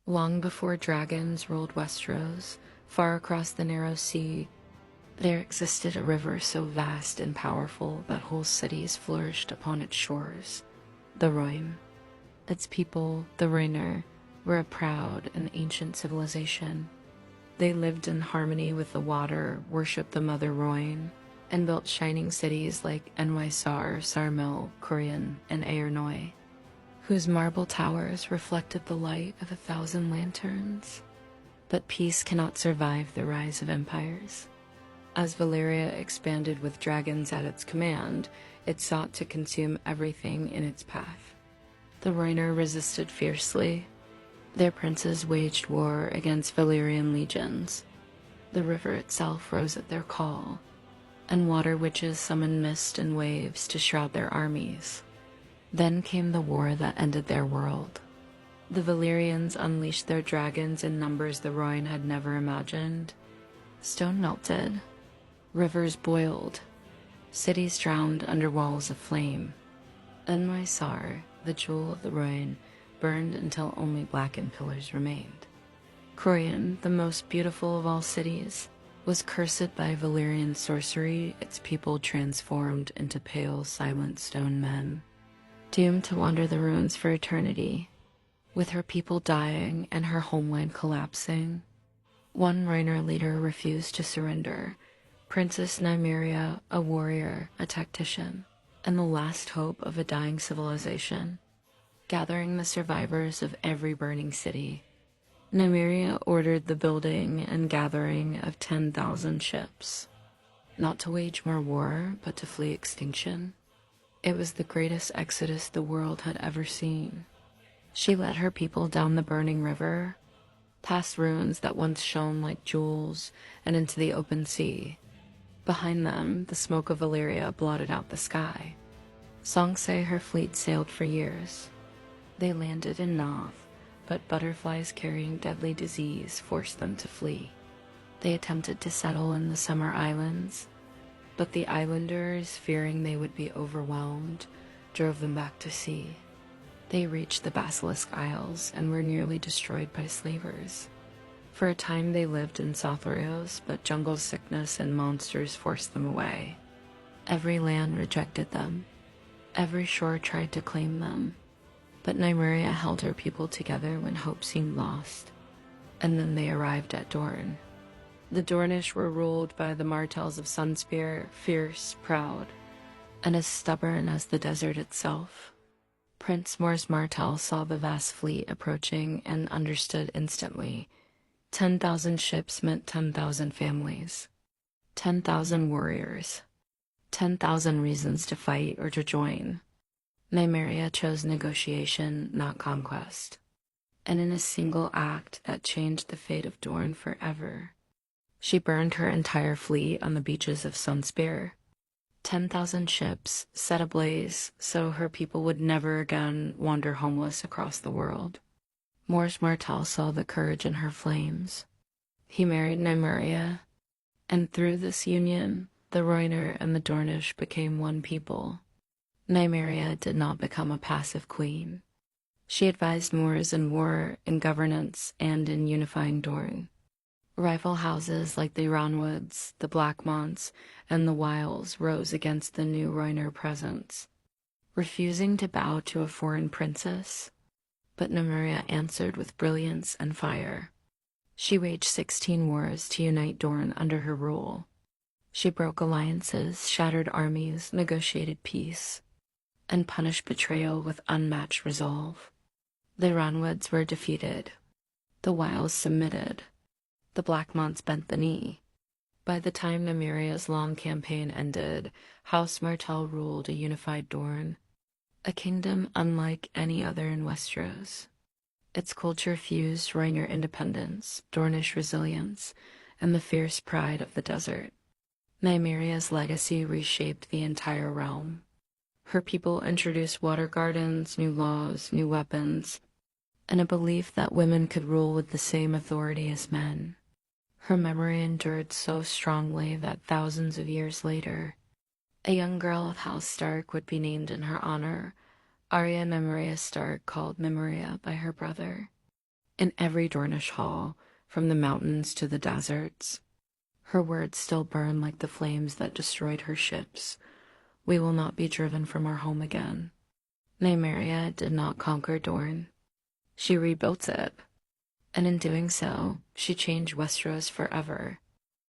Long before dragons ruled Westeros, far across the narrow sea, there existed a river so vast and powerful that whole cities flourished upon its shores, the Rhoynar. Its people, the Rhoynar, were a proud and ancient civilization. They lived in harmony with the water, worshipped the Mother Rhoynar, and built shining cities like Nymeria, Sarmel, Corian, and Aernoi, whose marble towers reflected the light of 1,000 lanterns. But peace cannot survive the rise of empires. As Valyria expanded with dragons at its command, it sought to consume everything in its path. The Rhoynar resisted fiercely. Their princes waged war against Valyrian legions. The river itself rose at their call, and water witches summoned mist and waves to shroud their armies. Then came the war that ended their world. The Valyrians unleashed their dragons in numbers the Rhoynar had never imagined. Stone melted, rivers boiled, cities drowned under walls of flame. Nymeria, the jewel of the Rhoynar, burned until only blackened pillars remained. Corian, the most beautiful of all cities, was cursed by Valyrian sorcery, its people transformed into pale, silent stone men, doomed to wander the ruins for eternity. With her people dying and her homeland collapsing, one Rhoynar leader refused to surrender, Princess Nymeria, a warrior, a tactician, and the last hope of a dying civilization. Gathering the survivors of every burning city, Nymeria ordered the building and gathering of 10,000 ships, not to wage more war, but to flee extinction. It was the greatest exodus the world had ever seen. She led her people down the burning river, past ruins that once shone like jewels, and into the open sea. Behind them, the smoke of Valyria blotted out the sky. Songs say her fleet sailed for years. They landed in Nov, but butterflies carrying deadly disease forced them to flee. They attempted to settle in the Summer Islands, but the islanders, fearing they would be overwhelmed, drove them back to sea. They reached the Basilisk Isles and were nearly destroyed by slavers. For a time they lived in Sothorios, but jungle sickness and monsters forced them away. Every land rejected them. Every shore tried to claim them. But Nymeria held her people together when hope seemed lost. And then they arrived at Dorne. The Dornish were ruled by the Martells of Sunspear, fierce, proud, and as stubborn as the desert itself. Prince Mors Martell saw the vast fleet approaching and understood instantly. 10,000 ships meant 10,000 families, 10,000 warriors, 10,000 reasons to fight or to join. Nymeria chose negotiation, not conquest, and in a single act that changed the fate of Dorne forever. She burned her entire fleet on the beaches of Sunspear. 10,000 ships set ablaze so her people would never again wander homeless across the world. Mors Martell saw the courage in her flames. He married Nymeria, and through this union, the Rhoynar and the Dornish became one people. Nymeria did not become a passive queen. She advised Mors in war, in governance, and in unifying Dorne. Rival houses like the Ironwoods, the Blackmonts, and the Wiles rose against the new Rhoynar presence, refusing to bow to a foreign princess. But Nymeria answered with brilliance and fire. She waged 16 wars to unite Dorne under her rule. She broke alliances, shattered armies, negotiated peace, and punished betrayal with unmatched resolve. The Ironwoods were defeated. The Wiles submitted. The Blackmonts bent the knee. By the time Nymeria's long campaign ended, House Martell ruled a unified Dorne, a kingdom unlike any other in Westeros. Its culture fused Rhoynar independence, Dornish resilience, and the fierce pride of the desert. Nymeria's legacy reshaped the entire realm. Her people introduced water gardens, new laws, new weapons, and a belief that women could rule with the same authority as men. Her memory endured so strongly that thousands of years later, a young girl of House Stark would be named in her honor, Arya Nymeria Stark, called Nymeria by her brother. In every Dornish hall, from the mountains to the deserts, her words still burn like the flames that destroyed her ships. We will not be driven from our home again. Nymeria did not conquer Dorne. She rebuilt it, and in doing so, she changed Westeros forever.